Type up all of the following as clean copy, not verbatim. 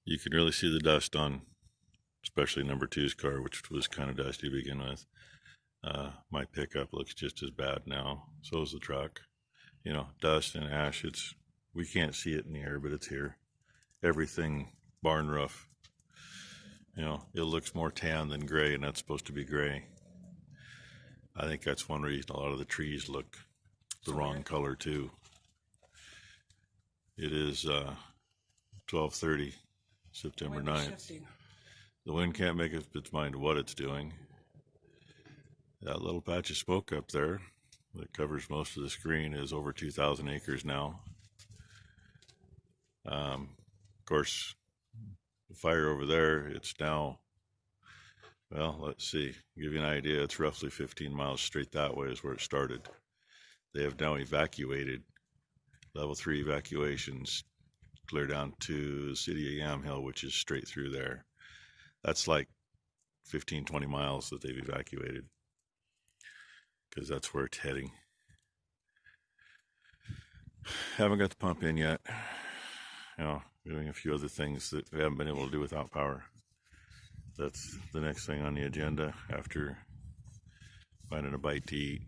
You can really see the dust on, especially number two's car, which was kind of dusty to begin with. My pickup looks just as bad now. So is the truck. You know, dust and ash. We can't see it in the air, but it's here. Everything barn roof. You know, it looks more tan than gray, and that's supposed to be gray. I think that's one reason a lot of the trees look the wrong color too. It is 12:30, September 9th. The wind can't make up its mind what it's doing. That little patch of smoke up there that covers most of the screen is over 2,000 acres now. Of course, the fire over there, it's now, well, let's see, to give you an idea, it's roughly 15 miles straight that way is where it started. They have now evacuated, level 3 evacuations, clear down to the city of Yamhill, which is straight through there. That's like 15-20 miles that they've evacuated, because that's where it's heading. Haven't got the pump in yet. You know, doing a few other things that we haven't been able to do without power. That's the next thing on the agenda after finding a bite to eat.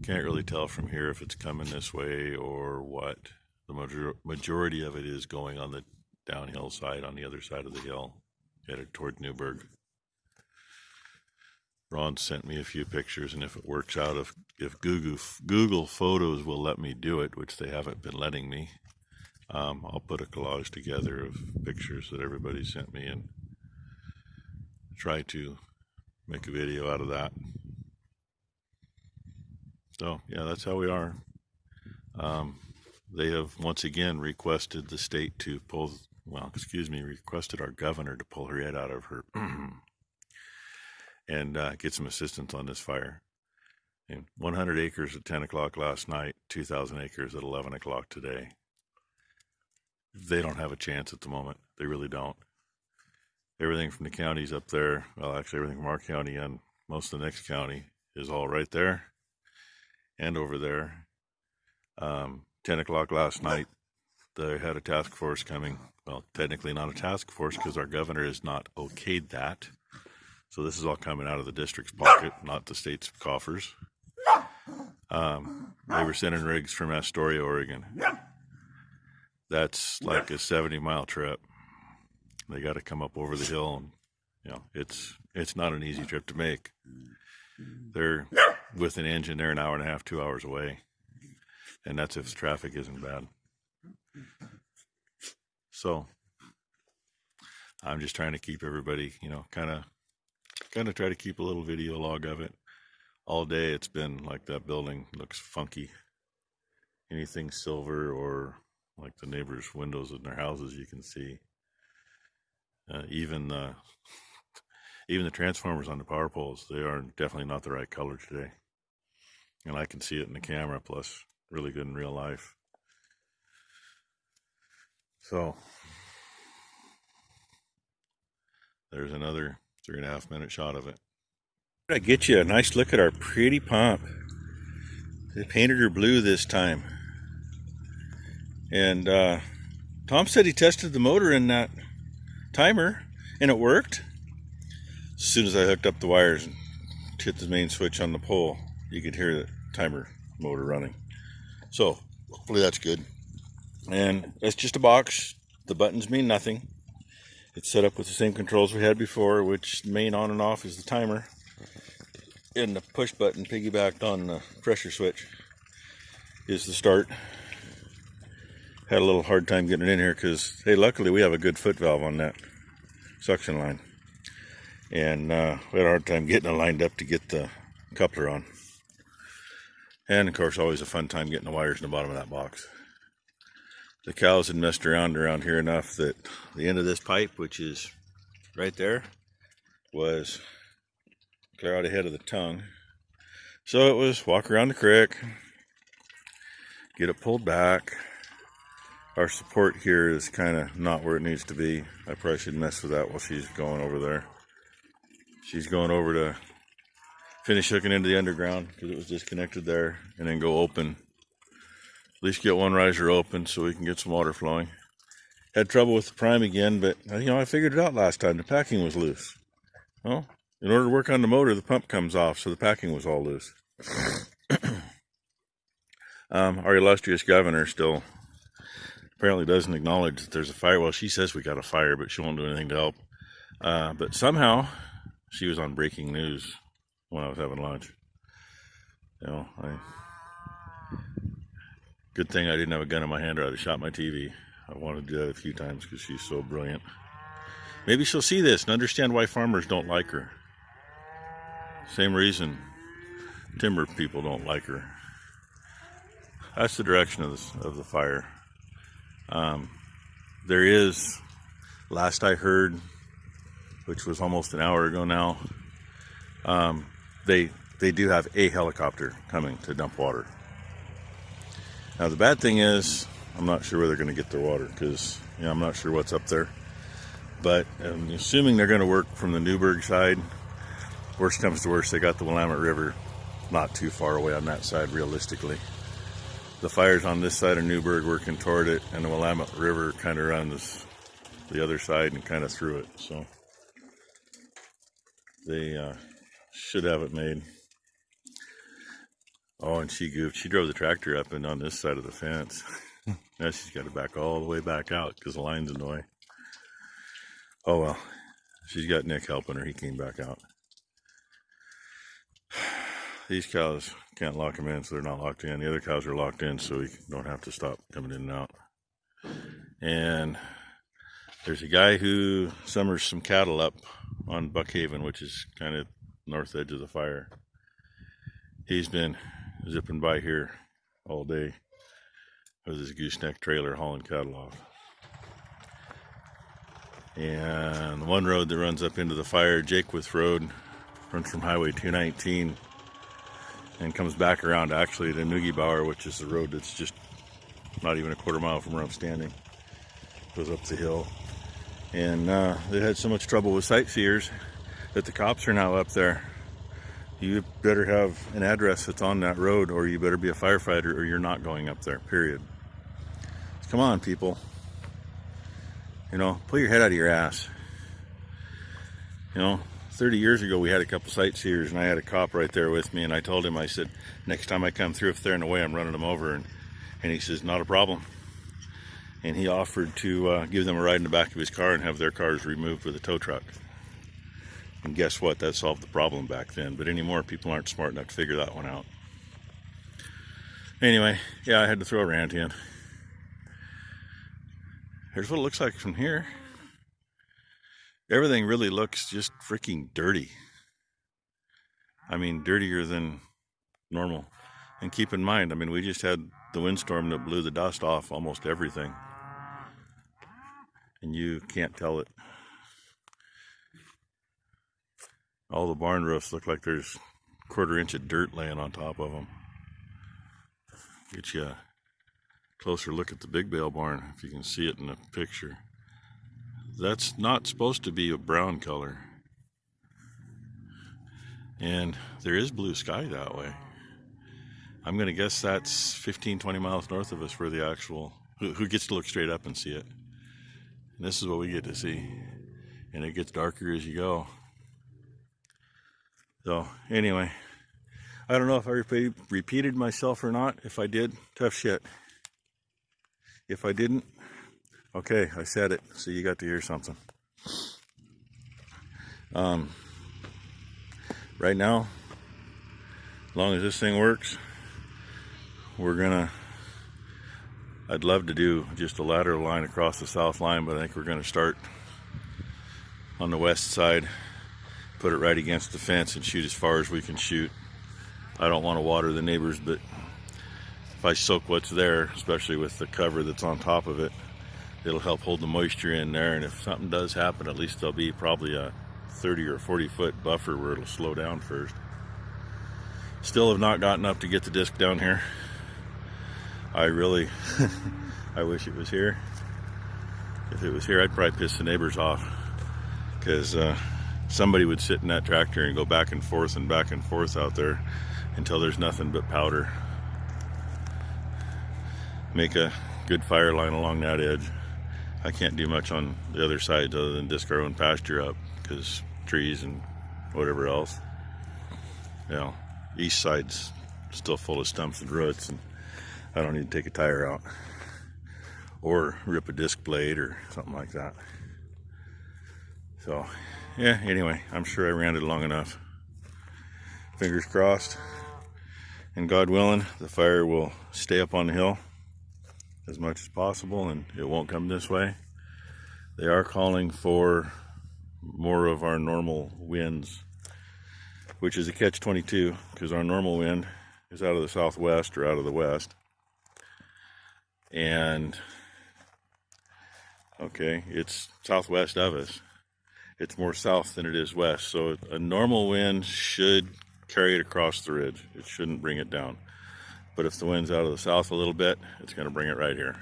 Can't really tell from here if it's coming this way or what. The majority of it is going on the downhill side, on the other side of the hill, headed toward Newburgh. Ron sent me a few pictures, and if it works out, if Google Photos will let me do it, which they haven't been letting me, I'll put a collage together of pictures that everybody sent me and try to make a video out of that. So yeah, that's how we are. They have once again requested the state to requested our governor to pull her head out of her and get some assistance on this fire. And 100 acres at 10 o'clock last night, 2,000 acres at 11 o'clock today. They don't have a chance at the moment. They really don't. Everything from the counties up there, well, actually everything from our county and most of the next county is all right there and over there. 10 o'clock last night, they had a task force coming. Well, technically not a task force because our governor has not okayed that. So this is all coming out of the district's pocket, not the state's coffers. They were sending rigs from Astoria, Oregon. That's like a 70-mile trip. They got to come up over the hill, and you know it's not an easy trip to make. They're with an engine, they're an hour and a half, 2 hours away, and that's if traffic isn't bad. So I'm just trying to keep everybody, you know, kind of try to keep a little video log of it. All day it's been like that building looks funky. Anything silver or like the neighbors' windows in their houses, you can see. Even the transformers on the power poles, they are definitely not the right color today. And I can see it in the camera, plus really good in real life. So there's another 3.5 minute shot of it. I get you a nice look at our pretty pump. They painted her blue this time. And Tom said he tested the motor in that timer and it worked. As soon as I hooked up the wires and hit the main switch on the pole, you could hear the timer motor running. So hopefully that's good. And that's just a box. The buttons mean nothing. It's set up with the same controls we had before, which main on and off is the timer. And the push button piggybacked on the pressure switch is the start. Had a little hard time getting it in here because, hey, luckily we have a good foot valve on that suction line. And we had a hard time getting it lined up to get the coupler on. And of course, always a fun time getting the wires in the bottom of that box. The cows had messed around here enough that the end of this pipe, which is right there, was clear out ahead of the tongue. So it was walk around the creek, get it pulled back. Our support here is kind of not where it needs to be. I probably should mess with that while she's going over there. She's going over to finish hooking into the underground because it was disconnected there, and then go open. At least get one riser open so we can get some water flowing. Had trouble with the prime again, but I figured it out last time. The packing was loose. Well, in order to work on the motor, the pump comes off, so the packing was all loose. Our illustrious governor still apparently doesn't acknowledge that there's a fire. Well, she says we got a fire, but she won't do anything to help. But somehow she was on breaking news when I was having lunch. Good thing I didn't have a gun in my hand or I'd have shot my TV. I wanted to do that a few times because she's so brilliant. Maybe she'll see this and understand why farmers don't like her. Same reason timber people don't like her. That's the direction of the fire. There is, last I heard, which was almost an hour ago now, they do have a helicopter coming to dump water. Now the bad thing is, I'm not sure where they're going to get their water because I'm not sure what's up there. But I'm assuming they're going to work from the Newburgh side. Worst comes to worst, they got the Willamette River not too far away on that side realistically. The fire's on this side of Newburgh working toward it, and the Willamette River kind of runs the other side and kind of through it. So they should have it made. Oh, and she goofed. She drove the tractor up and on this side of the fence. Now she's got to back all the way back out because the line's in the way. Oh well, she's got Nick helping her. He came back out. These cows can't lock them in, so they're not locked in. The other cows are locked in, so we don't have to stop coming in and out. And there's a guy who summers some cattle up on Buckhaven, which is kind of north edge of the fire. He's been zipping by here all day with his gooseneck trailer hauling cattle off. And the one road that runs up into the fire, Jakewith Road, runs from Highway 219 and comes back around actually to Noogiebauer, which is the road that's just not even a quarter mile from where I'm standing. Goes up the hill. And they had so much trouble with sightseers that the cops are now up there. You better have an address that's on that road, or you better be a firefighter, or you're not going up there, period. Come on, people. Pull your head out of your ass. 30 years ago we had a couple sightseers and I had a cop right there with me, and I told him, I said, next time I come through, if they're in the way, I'm running them over. And he says, not a problem. And he offered to give them a ride in the back of his car and have their cars removed with a tow truck. And guess what? That solved the problem back then. But anymore, people aren't smart enough to figure that one out. Anyway, yeah, I had to throw a rant in. Here's what it looks like from here. Everything really looks just freaking dirty. I mean, dirtier than normal. And keep in mind, we just had the windstorm that blew the dust off almost everything. And you can't tell it. All the barn roofs look like there's a 1/4 inch of dirt laying on top of them. Get you a closer look at the big bale barn if you can see it in the picture. That's not supposed to be a brown color. And there is blue sky that way. I'm going to guess that's 15-20 miles north of us where the actual, who gets to look straight up and see it. And this is what we get to see. And it gets darker as you go. So anyway, I don't know if I repeated myself or not. If I did, tough shit. If I didn't, okay, I said it, so you got to hear something. Right now, as long as this thing works, I'd love to do just a lateral line across the south line, but I think we're gonna start on the west side, put it right against the fence and shoot as far as we can shoot. I don't want to water the neighbors, but if I soak what's there, especially with the cover that's on top of it, it'll help hold the moisture in there. And if something does happen, at least there'll be probably a 30 or 40 foot buffer where it'll slow down first. Still have not gotten up to get the disc down here. I really, I wish it was here. If it was here, I'd probably piss the neighbors off, because somebody would sit in that tractor and go back and forth out there until there's nothing but powder. Make a good fire line along that edge. I can't do much on the other side other than disc our own pasture up because trees and whatever else. You know, east side's still full of stumps and roots, and I don't need to take a tire out or rip a disc blade or something like that. So yeah, anyway, I'm sure I ranted long enough. Fingers crossed, and God willing, the fire will stay up on the hill as much as possible and it won't come this way. They are calling for more of our normal winds, which is a catch-22 because our normal wind is out of the southwest or out of the west. And okay, it's southwest of us. It's more south than it is west. So a normal wind should carry it across the ridge. It shouldn't bring it down. But if the wind's out of the south a little bit, it's going to bring it right here.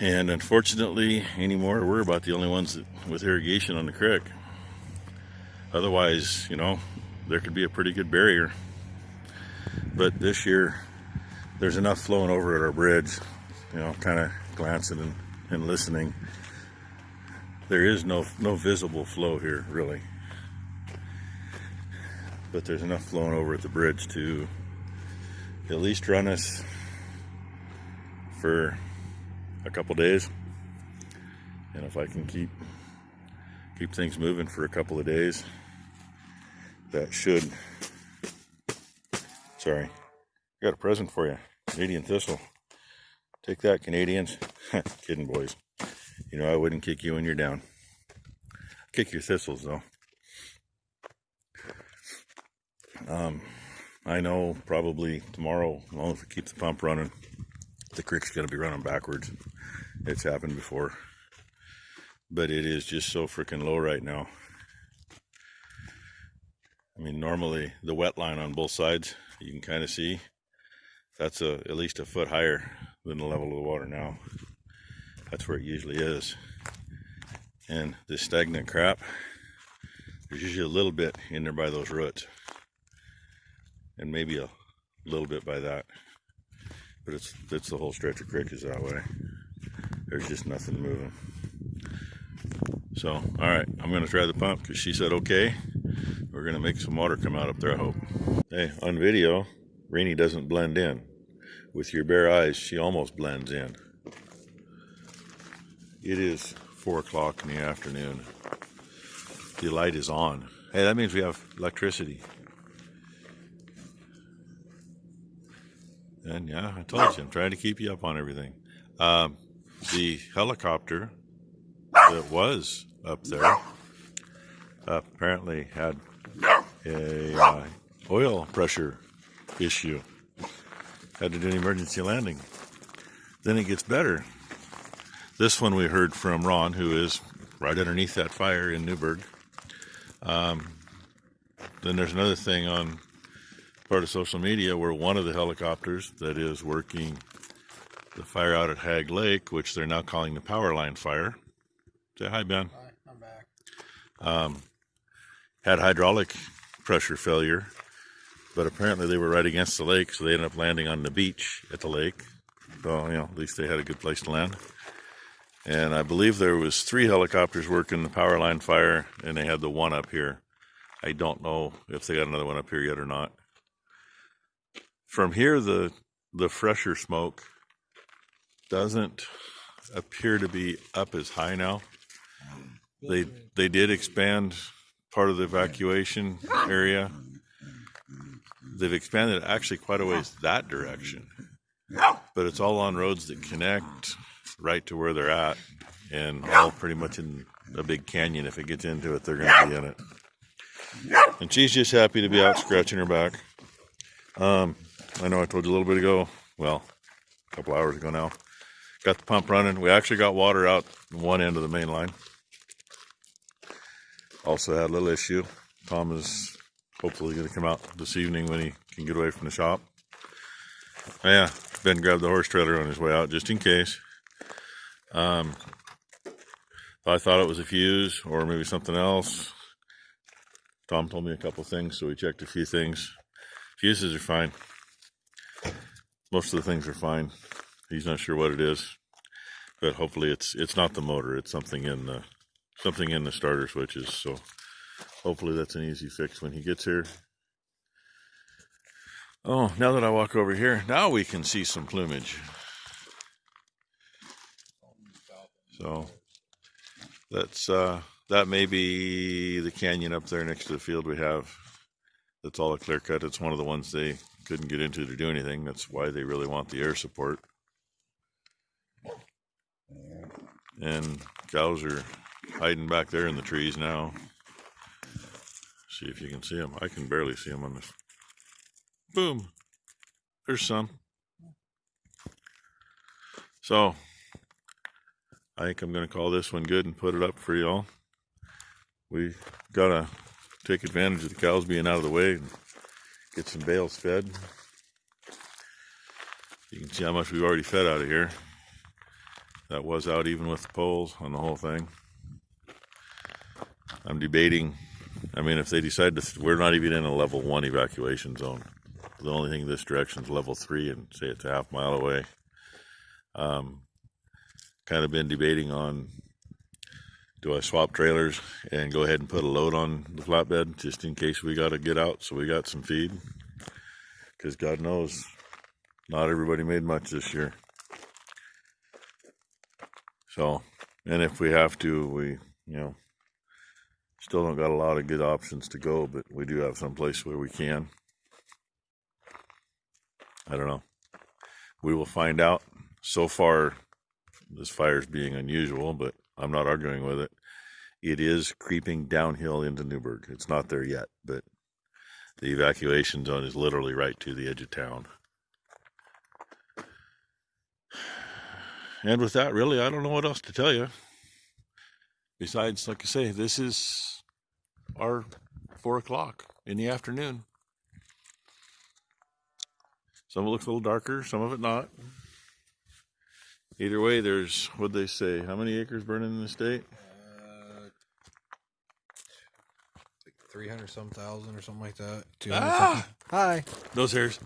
And unfortunately, anymore, we're about the only ones with irrigation on the creek. Otherwise, you know, there could be a pretty good barrier. But this year, there's enough flowing over at our bridge, you know, kind of glancing and listening. There is no visible flow here, really. But there's enough flowing over at the bridge to at least run us for a couple days. And if I can keep things moving for a couple of days, that should. Sorry, I got a present for you. Canadian thistle. Take that, Canadians. Kidding, boys. You know I wouldn't kick you when you're down. Kick your thistles, though. I know probably tomorrow, as long as we keep the pump running, the creek's going to be running backwards. It's happened before. But it is just so freaking low right now. I mean, normally the wet line on both sides, you can kind of see, that's at least a foot higher than the level of the water now. That's where it usually is. And this stagnant crap, there's usually a little bit in there by those roots. And maybe a little bit by that. But it's the whole stretch of creek is that way. There's just nothing moving. So, alright, I'm going to try the pump because she said okay. We're going to make some water come out up there, I hope. Hey, on video, Rainy doesn't blend in. With your bare eyes, she almost blends in. It is 4 o'clock in the afternoon. The light is on. Hey, that means we have electricity. And yeah, I told you, I'm trying to keep you up on everything. The helicopter that was up there apparently had a oil pressure issue. Had to do an emergency landing. Then it gets better. This one we heard from Ron, who is right underneath that fire in Newburgh. Then there's another thing on part of social media where one of the helicopters that is working the fire out at Hag Lake, which they're now calling the power line fire. Say hi, Ben. Hi, I'm back. Had hydraulic pressure failure, but apparently they were right against the lake, so they ended up landing on the beach at the lake. So, you know, at least they had a good place to land. And I believe there was 3 helicopters working the power line fire, and they had the one up here. I don't know if they got another one up here yet or not. From here, the fresher smoke doesn't appear to be up as high now. They did expand part of the evacuation area. They've expanded it actually quite a ways that direction. But it's all on roads that connect right to where they're at, and all pretty much in a big canyon. If it gets into it, they're going to be in it. And she's just happy to be out scratching her back. I know I told you a little bit ago, well, a couple hours ago now, got the pump running. We actually got water out one end of the main line. Also had a little issue. Tom is hopefully going to come out this evening when he can get away from the shop. Oh, yeah, Ben grabbed the horse trailer on his way out just in case. I thought it was a fuse or maybe something else. Tom told me a couple things, so we checked a few things. Fuses are fine. Most of the things are fine. He's not sure what it is. but hopefully it's not the motor. It's something in the starter switches. So hopefully that's an easy fix when he gets here. Oh, now that I walk over here, now we can see some plumage. So that's that may be the canyon up there next to the field we have. That's all a clear cut. It's one of the ones they couldn't get into to do anything. That's why they really want the air support. And cows are hiding back there in the trees now. See if you can see them. I can barely see them on this. Boom. There's some. So I think I'm going to call this one good and put it up for y'all. We got to take advantage of the cows being out of the way and get some bales fed. You can see how much we've already fed out of here. That was out even with the poles on the whole thing. I'm debating, I mean, if they decide to, we're not even in a level 1 evacuation zone. The only thing in this direction is level 3, and say it's a half mile away. Kind of been debating on, do I swap trailers and go ahead and put a load on the flatbed just in case we got to get out so we got some feed? Because God knows, not everybody made much this year. So, and if we have to, we, still don't got a lot of good options to go, but we do have some place where we can. I don't know. We will find out. So far, this fire's being unusual, but I'm not arguing with it. It is creeping downhill into Newburgh. It's not there yet, but the evacuation zone is literally right to the edge of town. And with that, really, I don't know what else to tell you. Besides, like I say, this is our 4 o'clock in the afternoon. Some of it looks a little darker, some of it not. Either way, there's, what'd they say, how many acres burning in the state? Like 300 some thousand or something like that. Ah! Hi. Those hairs.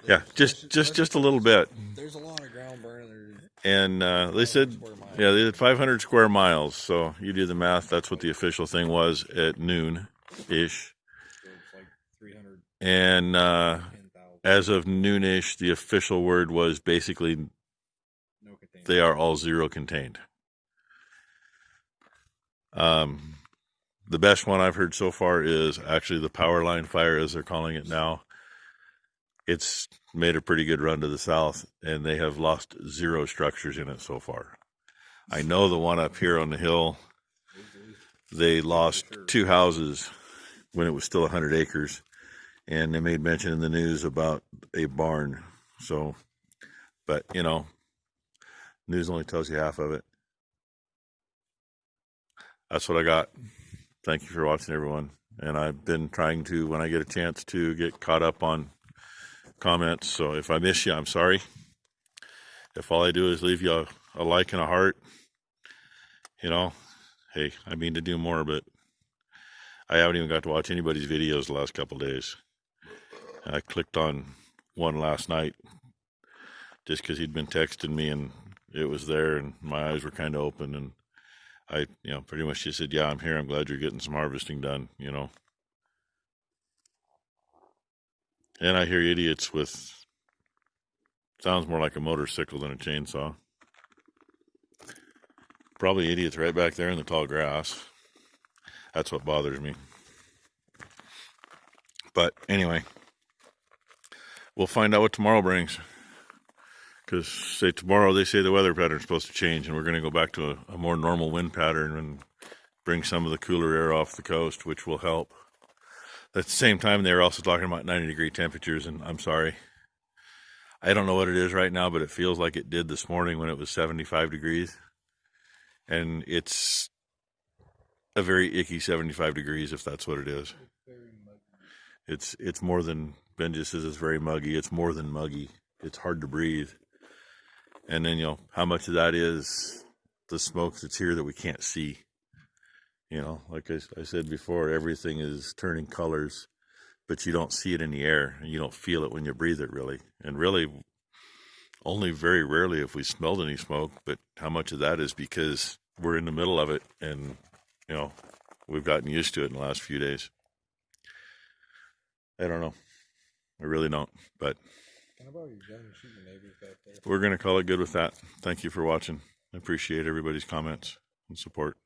Yeah, just a little bit. There's a lot of ground burning. And they said, yeah, they had 500 square miles. So you do the math. That's what the official thing was at noon-ish. So it's like 300. And as of noonish, the official word was basically No contained. they are all zero contained. The best one I've heard so far is actually the power line fire, as they're calling it now. It's made a pretty good run to the south, and they have lost 0 structures in it so far. I know the one up here on the hill, they lost 2 houses when it was still 100 acres, and they made mention in the news about a barn. So, but, news only tells you half of it. That's what I got. Thank you for watching, everyone. And I've been trying to, when I get a chance, to get caught up on comments. So if I miss you, I'm sorry. If all I do is leave you a like and a heart, hey, I mean to do more, but I haven't even got to watch anybody's videos the last couple of days. I clicked on one last night just because he'd been texting me and it was there and my eyes were kind of open, and I, pretty much just said, yeah, I'm here. I'm glad you're getting some harvesting done, And I hear idiots with, sounds more like a motorcycle than a chainsaw. Probably idiots right back there in the tall grass. That's what bothers me. But anyway, we'll find out what tomorrow brings. Because tomorrow they say the weather pattern's supposed to change and we're going to go back to a more normal wind pattern and bring some of the cooler air off the coast, which will help. At the same time, they were also talking about 90-degree temperatures, and I'm sorry. I don't know what it is right now, but it feels like it did this morning when it was 75 degrees. And it's a very icky 75 degrees, if that's what it is. It's more than, Ben just says it's very muggy. It's more than muggy. It's hard to breathe. And then, how much of that is the smoke that's here that we can't see. Like I said before, everything is turning colors, but you don't see it in the air, and you don't feel it when you breathe it, really. And really, only very rarely if we smelled any smoke, but how much of that is because we're in the middle of it and, you know, we've gotten used to it in the last few days. I don't know. I really don't, but How about your gun and shoot your neighbors back there? we're going to call it good with that. Thank you for watching. I appreciate everybody's comments and support.